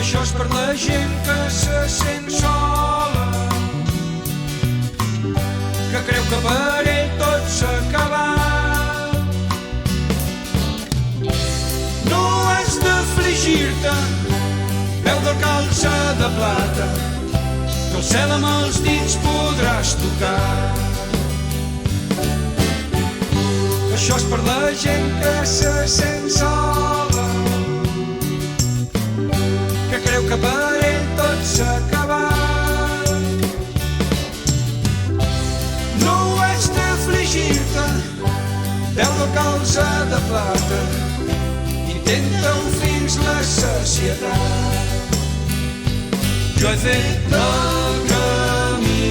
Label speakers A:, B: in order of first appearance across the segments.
A: Això és per la gent que se sent sola, que creu que per ell tot s'ha acabat. No has d'afligir-te, peu del calze de plata, que el cel amb els dits podràs tocar. Això és per la gent que se sent sola, que creu que per ell tot s'ha acabat. No has d'afligir-te, peu del calze de plata, intenta-ho fins la sacietat. Jo he fet el camí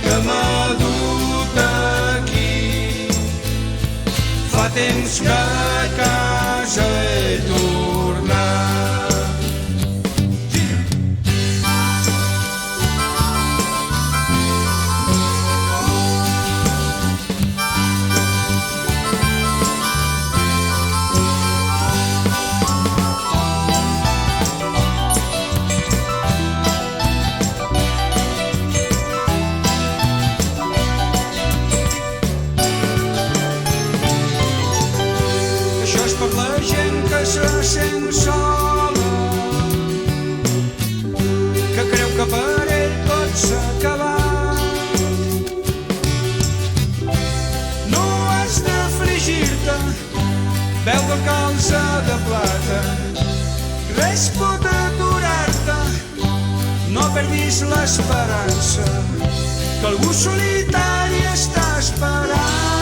A: que m'ha dut aquí, fa temps que a casa he tornat. Això és per la gent que se sent sola, que creu que per ell tot s'ha acabat. No has d'afligir-te, veu del calze de plata, res pot aturar-te, no perdis l'esperança, que algú solitari està esperant.